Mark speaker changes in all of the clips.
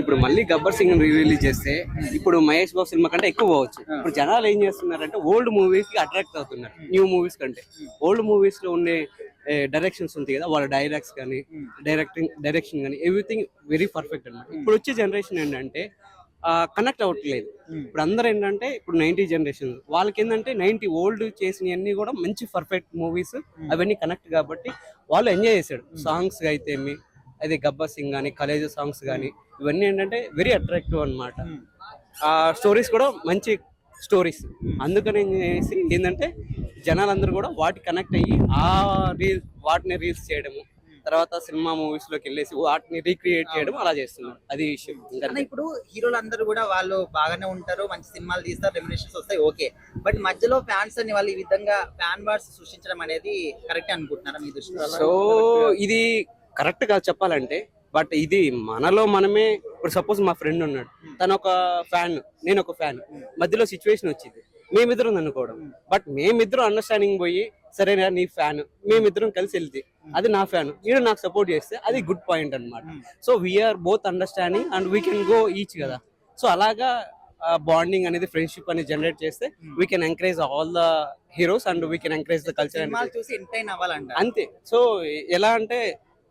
Speaker 1: ఇప్పుడు మళ్ళీ గబ్బర్ సింగ్ రిలీజ్ చేస్తే ఇప్పుడు మహేష్ బాబు సినిమా కంటే ఎక్కువ పోవచ్చు. ఇప్పుడు జనాలు ఏం చేస్తున్నారంటే ఓల్డ్ మూవీస్ కి అట్రాక్ట్ అవుతున్నారు న్యూ మూవీస్ కంటే. ఓల్డ్ మూవీస్ లో ఉండే డైరెక్షన్స్ ఉంటాయి కదా, వాళ్ళ డైలాగ్స్ కానీ డైరెక్షన్ కానీ ఎవ్రీథింగ్ వెరీ పర్ఫెక్ట్ అన్నమాట. ఇప్పుడు వచ్చే జనరేషన్ ఏంటంటే కనెక్ట్ అవ్వట్లేదు. ఇప్పుడు అందరూ ఏంటంటే ఇప్పుడు 90 జనరేషన్ వాళ్ళకి ఏంటంటే 90 ఓల్డ్ చేసినవన్నీ కూడా మంచి పర్ఫెక్ట్ మూవీస్, అవన్నీ కనెక్ట్ కాబట్టి వాళ్ళు ఎంజాయ్ చేశాడు. సాంగ్స్ అయితే అదే గబ్బర్ సింగ్ కానీ కలేజా సాంగ్స్ కానీ ఇవన్నీ ఏంటంటే వెరీ అట్రాక్టివ్ అన్నమాట. ఆ స్టోరీస్ కూడా మంచి స్టోరీస్. అందుకని ఏం చేసి ఏంటంటే జనాలందరూ కూడా వాటికి కనెక్ట్ అయ్యి ఆ వాటిని రీల్స్ చేయడము, తర్వాత సినిమా మూవీస్ లోకి వెళ్ళేసి వాటిని రీక్రియేట్ చేయడం అలా చేస్తున్నారు. అది విషయం.
Speaker 2: ఇప్పుడు హీరోలు అందరూ కూడా వాళ్ళు బాగానే ఉంటారు, మంచి సినిమాలు తీస్తారు, రెమ్యునరేషన్స్ వస్తాయి, ఓకే. బట్ మధ్యలో ఫ్యాన్స్ అని వాళ్ళు ఈ విధంగా ఫ్యాన్ వార్స్ సృష్టించడం అనేది కరెక్ట్ అనుకుంటున్నారా మీ దృష్టిలో?
Speaker 1: సో ఇది కరెక్ట్ గా చెప్పాలంటే, బట్ ఇది మనలో మనమే. ఇప్పుడు సపోజ్ మా ఫ్రెండ్ ఉన్నాడు, తను ఒక ఫ్యాన్, నేను ఒక ఫ్యాన్, మధ్యలో సిచ్యువేషన్ వచ్చింది, మేమిద్దరం అనుకోవడం. బట్ మేమిద్దరం అండర్స్టాండింగ్ పోయి సరేనా నీ ఫ్యాన్, మేమిద్దరం కలిసి వెళ్తే అది నా ఫ్యాన్, వీడు నాకు సపోర్ట్ చేస్తే అది గుడ్ పాయింట్ అనమాట. So we are both understanding and we can go each కదా. సో అలాగా బాండింగ్ అనేది, ఫ్రెండ్షిప్ అనేది జనరేట్ చేస్తే we can encourage all the heroes and we can encourage the culture అంతే. సో ఎలా అంటే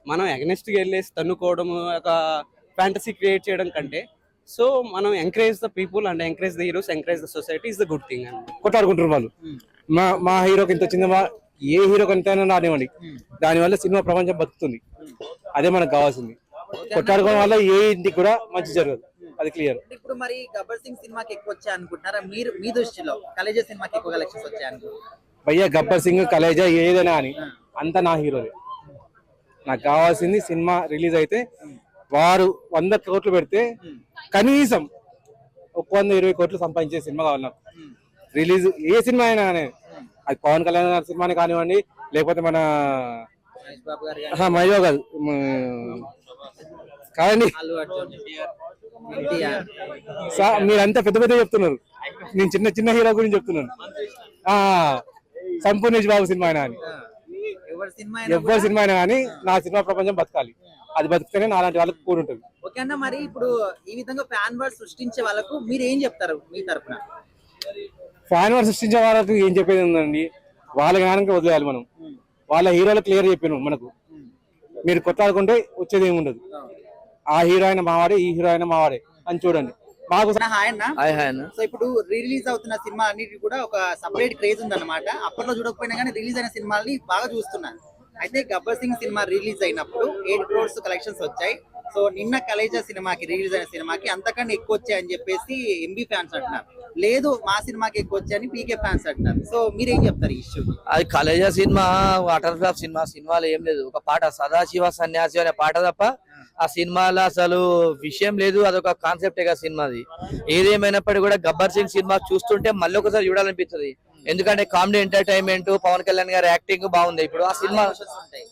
Speaker 1: మనం అగెనిస్ట్ గా వెళ్ళేసి తన్నుకోవడం, ఒక ఫ్యాంటసీ క్రియేట్ చేయడం కంటే, సో మనం encourage the people and encourage the heroes, encourage the society is the good thing అండి.
Speaker 3: కొట్లాడుకుంటారు వాళ్ళు. మా హీరోకి ఇంత చిన్న, ఏ హీరోకి ఎంతైనా రానివ్వండి, దానివల్ల సినిమా ప్రపంచం బతుకుతుంది. అదే మనకు కావాల్సింది. కొట్లాడుకోవడం వల్ల ఏ ఇంటికి కూడా మంచి జరగదు, అది క్లియర్.
Speaker 2: ఇప్పుడు మరి గబ్బర్ సింగ్ సినిమాకి ఎక్కువ వచ్చాయి అనుకుంటున్నారా మీరు? మీ దృష్టిలో కలేజా సినిమాకి ఎక్కువ కలెక్షన్స్ వచ్చాయి అనుకుంటున్నారా?
Speaker 3: భయ్యా గబ్బర్ సింగ్ కలేజా ఏదైనా అని అంతా నా హీరోలే. నాకు కావాల్సింది సినిమా రిలీజ్ అయితే వారు 100 కోట్లు పెడితే కనీసం 120 కోట్లు సంపాదించే సినిమా కావాలి నాకు. రిలీజ్ ఏ సినిమా అయినా, అది పవన్ కళ్యాణ్ గారి సినిమాని కానివ్వండి, లేకపోతే మన మహేష్ కాదు కాదండి, మీరంతా పెద్ద పెద్ద చెప్తున్నారు, నేను చిన్న చిన్న హీరో గురించి చెప్తున్నాను. సంపూర్ణేష్ బాబు సినిమా అయినా అని, ఎవరి సినిమా అయినా కానీ నా సినిమా ప్రపంచం బతకాలి. అది బతికితేనే నాలాంటి వాళ్ళకి కూడుంటుంది.
Speaker 2: ఓకే అన్న, మరి ఇప్పుడు ఈ విధంగా ఫ్యాన్ వార్ సృష్టించే వాళ్ళకు మీరు ఏం చెప్తారు మీ తరఫున?
Speaker 3: ఫ్యాన్ వార్ సృష్టించే వాళ్ళకు ఏం చెప్పేది ఉందండి, వాళ్ళ జ్ఞానానికి వదిలేయాలి మనం. వాళ్ళ హీరోలు క్లియర్ చెప్పాను మనకు, మీరు కొట్లాడుకుంటే వచ్చేది ఏమి ఉండదు. ఆ హీరో అయినా మావాడే, ఈ హీరో అయినా మావాడే అని చూడండి. మాకు సో ఇప్పుడు రిలీజ్ అవుతున్న సినిమా అన్నిటి కూడా ఒక సపరేట్ క్రేజ్ ఉందన్నమాట. అప్పట్లో చూడకపోయినా కానీ రిలీజ్ అయిన సినిమాల్ని బాగా చూస్తున్నారు. అయితే గబ్బర్ సింగ్ సినిమా రిలీజ్ అయినప్పుడు 8 crores కలెక్షన్స్ వచ్చాయి. సో నిన్న కలేజా సినిమాకి రిలీజ్ అయిన సినిమాకి అంతకన్నా ఎక్కువ వచ్చాయని చెప్పేసి ఎంబీ ఫ్యాన్స్ అంటున్నారు. లేదు మా సినిమాకి ఎక్కువ వచ్చాయని పీకే ఫ్యాన్స్ అంటున్నారు. సో మీరేం చెప్తారు ఈ ఇష్యూ?
Speaker 4: అది కలేజా సినిమా వాటర్ ఫ్లాప్ సినిమాలో ఏం లేదు. ఒక పాట సదాశివ సన్యాసి అనే పాట తప్ప ఆ సినిమాలో అసలు విషయం లేదు. అదొక కాన్సెప్టే కదా సినిమాది. ఏదేమైనప్పటికీ కూడా గబ్బర్ సింగ్ సినిమా చూస్తుంటే మళ్ళీ ఒకసారి చూడాలనిపిస్తుంది. ఎందుకంటే కామెడీ ఎంటర్టైన్మెంట్, పవన్ కళ్యాణ్ గారి యాక్టింగ్ బాగుంది. ఇప్పుడు ఆ సినిమా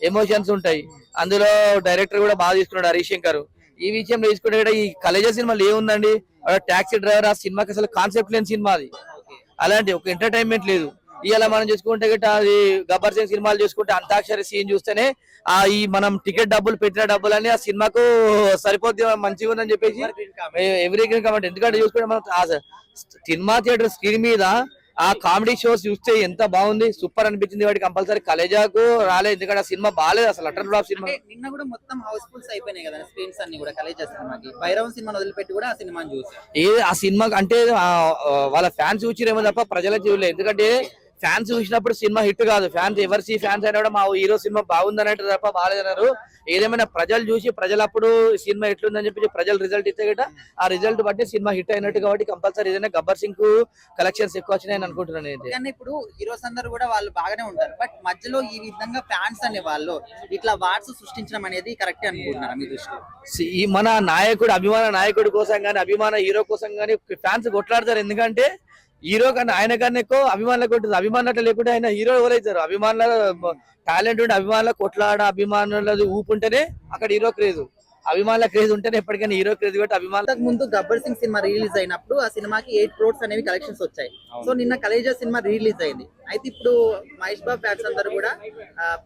Speaker 4: ఎమోషన్స్ ఉంటాయి, అందులో డైరెక్టర్ కూడా బాగా తీసుకున్నాడు హరీష్ శంకర్. ఈ విషయం తీసుకుంటే కూడా ఈ కలేజా సినిమాలో ఏముందండి, టాక్సీ డ్రైవర్ ఆ సినిమాకి అసలు కాన్సెప్ట్ లేని సినిమా అది. అలాంటి ఒక ఎంటర్టైన్మెంట్ లేదు. ఇలా మనం చూసుకుంటే గట్ట అది గబ్బర్ సింగ్ సినిమాలు చూసుకుంటే అంతాక్షరి సీన్ చూస్తేనే ఈ మనం టికెట్ డబ్బులు పెట్టిన డబ్బులని ఆ సినిమాకు సరిపోద్ది, మంచిగా ఉందని చెప్పేసి ఎవ్రీ కాబట్టి. ఎందుకంటే చూసుకుంటే మనం సినిమా థియేటర్ స్క్రీన్ మీద ఆ కామెడీ షోస్ చూస్తే ఎంత బాగుంది, సూపర్ అనిపించింది. వాటి కంపల్సరీ కలేజాకు రాలేదు, ఎందుకంటే ఆ సినిమా బాగాలేదు అసలు. Utter flop cinema.
Speaker 2: నిన్న కూడా మొత్తం హౌస్ఫుల్స్ అయిపోయినాయి కదా స్క్రీన్స్ అన్ని కూడా కలేజా సినిమాకి. భైరవం సినిమాను వదిలిపెట్టి కూడా ఆ సినిమాని చూసి
Speaker 4: ఆ సినిమా అంటే వాళ్ళ ఫ్యాన్స్ చూసిరేమో తప్ప ప్రజలకు చూడలేదు. ఎందుకంటే ఫ్యాన్స్ చూసినప్పుడు సినిమా హిట్ కాదు. ఫ్యాన్స్ ఎవరి ఫ్యాన్స్ అయినా కూడా మా హీరో సినిమా బాగుంది అన్నట్టు తప్ప బాగాలేదన్నారు. ఏదేమైనా ప్రజలు చూసి ప్రజలప్పుడు సినిమా ఎట్లుందని చెప్పి ప్రజలు రిజల్ట్ ఇస్తే గట్ట ఆ రిజల్ట్ బట్టి సినిమా హిట్ అయినట్టు. కాబట్టి కంపల్సరీ ఏదైనా గబ్బర్ సింగ్ కలెక్షన్స్ ఎక్కువ వచ్చినాయని అనుకుంటున్నాను.
Speaker 2: కానీ ఇప్పుడు హీరోస్ అందరూ కూడా వాళ్ళు బాగానే ఉంటారు, బట్ మధ్యలో ఈ విధంగా ఫ్యాన్స్ అనే వాళ్ళు ఇట్లా వార్స్ సృష్టించడం అనేది కరెక్ట్ అనుకుంటున్నారా మీ దృష్టిలో?
Speaker 4: ఈ మన నాయకుడు, అభిమాన నాయకుడి కోసం కానీ అభిమాన హీరో కోసం కానీ ఫ్యాన్స్ కొట్లాడతారు. ఎందుకంటే హీరో కన్నా ఆయన కన్నా ఎక్కువ అభిమానులకు ఉంటుంది. అభిమానులు లేకుంటే ఆయన హీరో ఎవరైతారు? అభిమానుల టాలెంట్ ఉంటే అభిమానుల కొట్లాడ, అభిమానుల ఊపు ఉంటేనే అక్కడ హీరో క్రేజ్. అభిమానుల క్రేజ్ ఉంటేనే ఎప్పటికైనా హీరో క్రేజ్. కాబట్టి అభిమానులకు
Speaker 2: ముందు గబ్బర్ సింగ్ సినిమా రిలీజ్ అయినప్పుడు ఆ సినిమాకి 8 crores అనేవి కలెక్షన్స్ వచ్చాయి. సో నిన్న కలేజా సినిమా రిలీజ్ అయింది. అయితే ఇప్పుడు మహేష్ బాబు ఫ్యాన్స్ అందరూ కూడా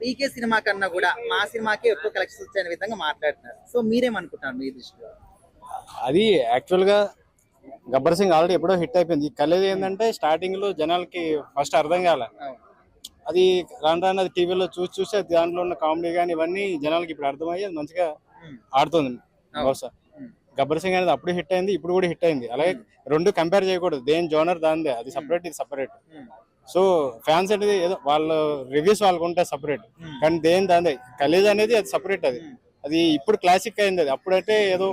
Speaker 2: పీకే సినిమా కన్నా కూడా మా సినిమాకి ఎక్కువ కలెక్షన్స్ వచ్చాయనే విధంగా మాట్లాడుతున్నారు. సో మీరేమనుకుంటారు మీ దృష్టిలో?
Speaker 5: అది యాక్చువల్ గా గబ్బర్ సింగ్ ఆల్రెడీ ఎప్పుడో హిట్ అయిపోయింది. ఈ కలేది ఏంటంటే స్టార్టింగ్ లో జనాలకి ఫస్ట్ అర్థం కాల, అది రాను రాను అది టీవీలో చూసి దాంట్లో ఉన్న కామెడీ కానీ ఇవన్నీ జనాలకి ఇప్పుడు అర్థమయ్యి అది మంచిగా ఆడుతుంది. బహుశా గబ్బర్ సింగ్ అనేది అప్పుడు హిట్ అయింది, ఇప్పుడు కూడా హిట్ అయింది. అలాగే రెండు కంపేర్ చేయకూడదు, దేని జోనర్ దాందే, అది సపరేట్ ఇది సపరేట్. సో ఫ్యాన్స్ అనేది ఏదో వాళ్ళ రివ్యూస్ వాళ్ళకు ఉంటాయి సపరేట్, కానీ దేని దాందే. కలేజ్ అనేది అది సపరేట్, అది ఇప్పుడు క్లాసిక్ అయింది. అది అప్పుడైతే ఏదో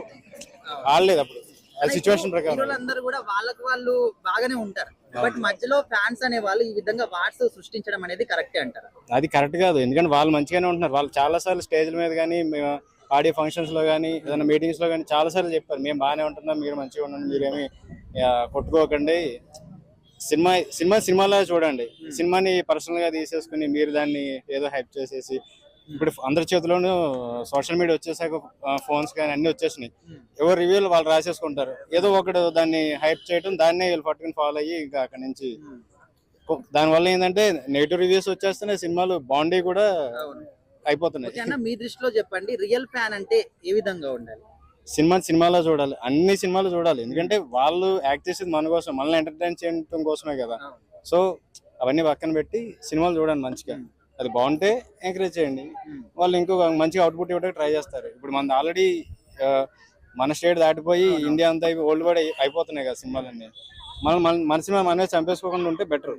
Speaker 5: ఆడలేదు, అప్పుడు అది సిచ్యువేషన్ ప్రకారం.
Speaker 2: హీరోలందరూ కూడా వాళ్ళకు వాళ్ళు బాగానే ఉంటారు, బట్ మధ్యలో ఫ్యాన్స్ అనే వాళ్ళు ఈ విధంగా వార్స్ సృష్టించడం అనేది కరెక్టే అంటారు.
Speaker 5: అది కరెక్ట్ కాదు, ఎందుకంటే వాళ్ళు మంచిగానే ఉంటున్నారు. వాళ్ళు చాలా సార్లు స్టేజ్ల మీద కానీ ఆడియో ఫంక్షన్స్ లో కానీ ఏదైనా మీటింగ్స్ లో కానీ చాలా సార్లు చెప్పారు, మేము బాగానే ఉంటున్నాం, మీరు మంచిగా ఉండండి, మీరేమి కొట్టుకోకండి, సినిమాలో చూడండి. సినిమాని పర్సనల్ గా తీసేసుకుని మీరు దాన్ని ఏదో హైప్ చేసేసి, ఇప్పుడు అందరి చేతిలోనూ సోషల్ మీడియా వచ్చేసాక ఫోన్స్ కానీ అన్ని వచ్చేసినాయి, ఎవరు రివ్యూలు వాళ్ళు రాసేసుకుంటారు, ఏదో ఒకటి దాన్ని హైప్ చేయడం, దాన్నే వీళ్ళు పట్టుకుని ఫాలో అయ్యి ఇంకా అక్కడి నుంచి దానివల్ల ఏంటంటే నెగిటివ్ రివ్యూస్ వచ్చేస్తున్నాయి, సినిమాలు బాండీ కూడా అయిపోతున్నాయి.
Speaker 2: మీ దృష్టిలో చెప్పండి, రియల్ ఫ్యాన్ అంటే ఏ విధంగా ఉండాలి?
Speaker 5: సినిమాలో చూడాలి, అన్ని సినిమాలు చూడాలి, ఎందుకంటే వాళ్ళు యాక్ట్ చేసేది మన కోసం, మనల్ని ఎంటర్టైన్ చేయడం కోసమే కదా. సో అవన్నీ పక్కన పెట్టి సినిమాలు చూడండి మంచిగా, అది బాగుంటే ఎంకరేజ్ చేయండి, వాళ్ళు ఇంకొక మంచిగా అవుట్పుట్ ఇవ్వడానికి ట్రై చేస్తారు. ఇప్పుడు మన ఆల్రెడీ మన స్టేట్ దాటిపోయి ఇండియా అంతా వరల్డ్ వైడ్ అయిపోతున్నాయి కదా సినిమాలన్నీ. మన సినిమా మనమే చంపేసుకోకుండా ఉంటే బెటర్.